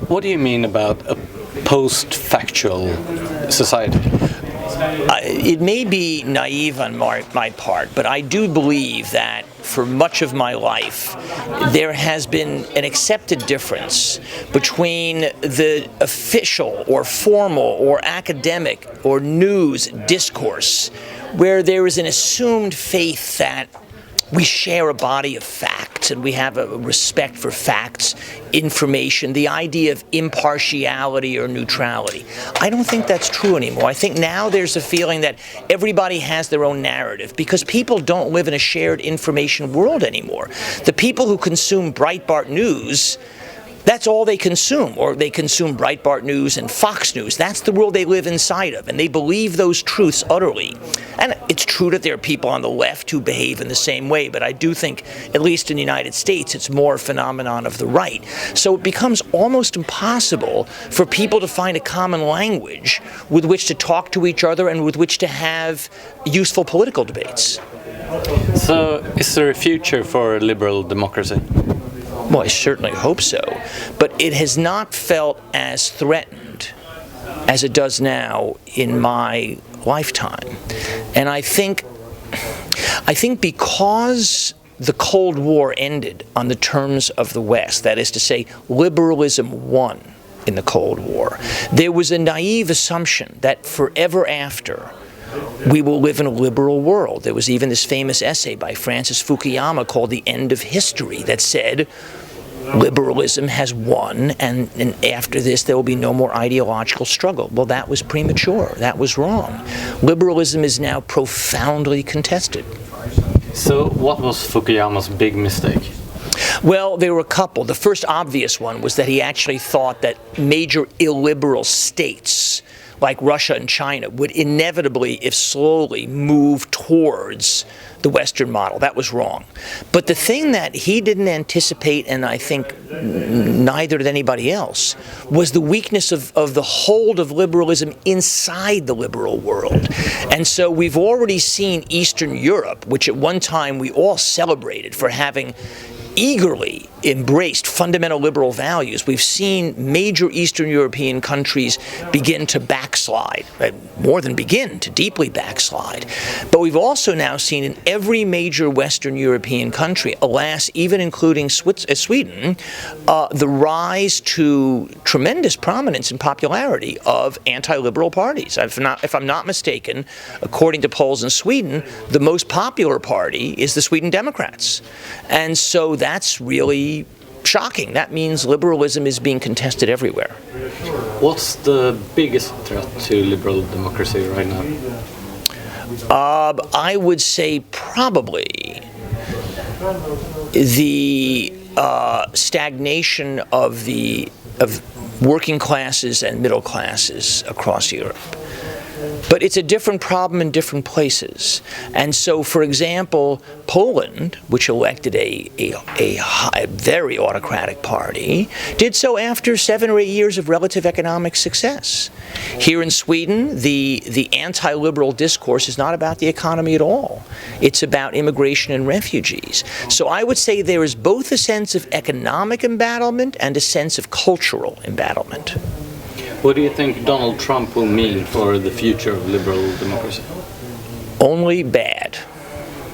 What do you mean about a post-factual society? It may be naive on my part, but I do believe that for much of my life, there has been an accepted difference between the official or formal or academic or news discourse, where there is an assumed faith that we share a body of facts and we have a respect for facts, information, the idea of impartiality or neutrality. I don't think that's true anymore. I think now there's a feeling that everybody has their own narrative because people don't live in a shared information world anymore. The people who consume Breitbart News, that's all they consume, or they consume Breitbart News and Fox News. That's the world they live inside of, and they believe those truths utterly. And it's true that there are people on the left who behave in the same way, but I do think, at least in the United States, it's more a phenomenon of the right. So it becomes almost impossible for people to find a common language with which to talk to each other and with which to have useful political debates. So, is there a future for liberal democracy? Well, I certainly hope so, but it has not felt as threatened as it does now in my lifetime. And I think because the Cold War ended on the terms of the West, that is to say, liberalism won in the Cold War, there was a naive assumption that forever after, we will live in a liberal world. There was even this famous essay by Francis Fukuyama called The End of History that said liberalism has won, and after this there will be no more ideological struggle. Well, that was premature. That was wrong. Liberalism is now profoundly contested. So what was Fukuyama's big mistake? Well, there were a couple. The first obvious one was that he actually thought that major illiberal states like Russia and China would inevitably, if slowly, move towards the Western model. That was wrong. But the thing that he didn't anticipate, and I think neither did anybody else, was the weakness of the hold of liberalism inside the liberal world. And so we've already seen Eastern Europe, which at one time we all celebrated for having eagerly embraced fundamental liberal values. We've seen major Eastern European countries begin to backslide, more than begin, to deeply backslide. But we've also now seen in every major Western European country, alas, even including Sweden, the rise to tremendous prominence and popularity of anti-liberal parties. If I'm not mistaken, according to polls in Sweden, the most popular party is the Sweden Democrats. And so that's really shocking. That means liberalism is being contested everywhere. What's the biggest threat to liberal democracy right now? I would say probably the stagnation of working classes and middle classes across Europe. But it's a different problem in different places. And so, for example, Poland, which elected a very autocratic party, did so after 7 or 8 years of relative economic success. Here in Sweden, the anti-liberal discourse is not about the economy at all. It's about immigration and refugees. So I would say there is both a sense of economic embattlement and a sense of cultural embattlement. What do you think Donald Trump will mean for the future of liberal democracy? Only bad.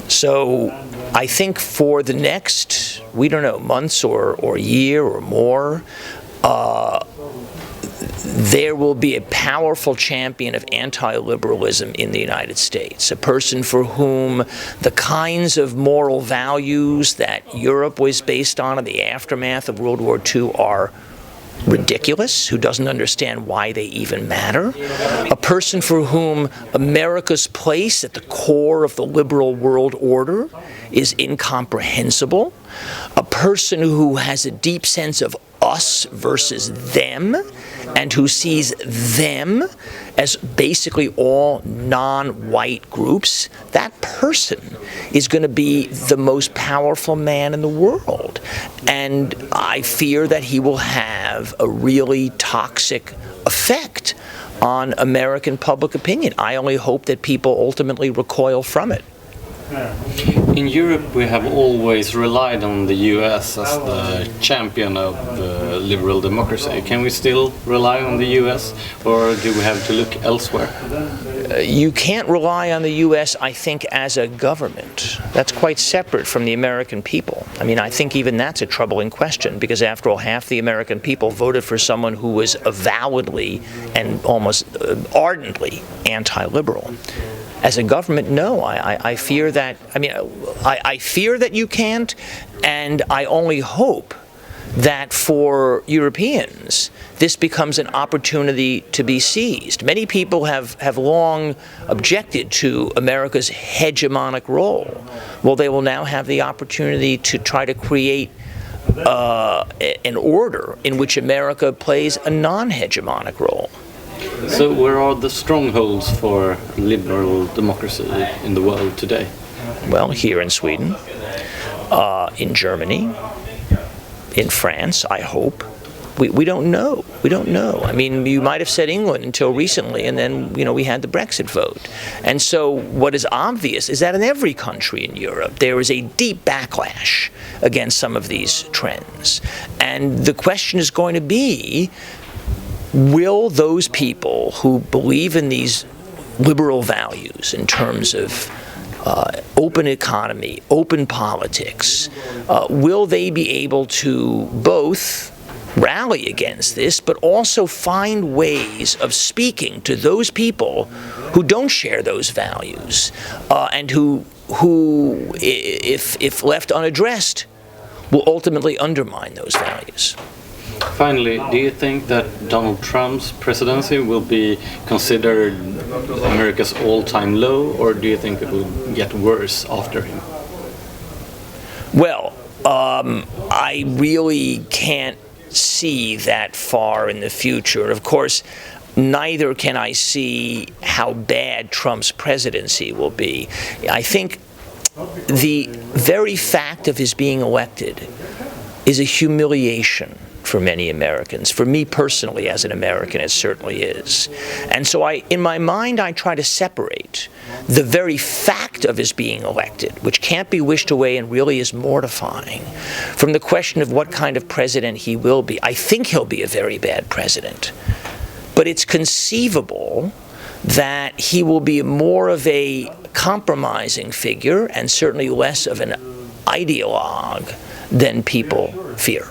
So I think for the next, we don't know, months or year or more, there will be a powerful champion of anti-liberalism in the United States, a person for whom the kinds of moral values that Europe was based on in the aftermath of World War II are ridiculous, who doesn't understand why they even matter, a person for whom America's place at the core of the liberal world order is incomprehensible, a person who has a deep sense of us versus them, and who sees them as basically all non-white groups. That person is going to be the most powerful man in the world. And I fear that he will have a really toxic effect on American public opinion. I only hope that people ultimately recoil from it. In Europe, we have always relied on the US as the champion of liberal democracy. Can we still rely on the US, or do we have to look elsewhere? You can't rely on the U.S., I think, as a government. That's quite separate from the American people. I mean, I think even that's a troubling question, because after all, half the American people voted for someone who was avowedly and almost ardently anti-liberal. As a government, no. I fear that. I mean, I fear that you can't, and I only hope that for Europeans, this becomes an opportunity to be seized. Many people have long objected to America's hegemonic role. Well, they will now have the opportunity to try to create an order in which America plays a non-hegemonic role. So where are the strongholds for liberal democracy in the world today? Well, here in Sweden, in Germany, in France, I hope. We don't know. We don't know. I mean, you might have said England until recently, and then, we had the Brexit vote. And so what is obvious is that in every country in Europe, there is a deep backlash against some of these trends. And the question is going to be, will those people who believe in these liberal values in terms of open economy, open politics, will they be able to both rally against this, but also find ways of speaking to those people who don't share those values, and who, if left unaddressed, will ultimately undermine those values. Finally, do you think that Donald Trump's presidency will be considered America's all-time low, or do you think it will get worse after him? Well, I really can't see that far in the future. Of course, neither can I see how bad Trump's presidency will be. I think the very fact of his being elected is a humiliation for many Americans. For me personally, as an American, it certainly is. And so in my mind, I try to separate the very fact of his being elected, which can't be wished away and really is mortifying, from the question of what kind of president he will be. I think he'll be a very bad president. But it's conceivable that he will be more of a compromising figure and certainly less of an ideologue than people fear.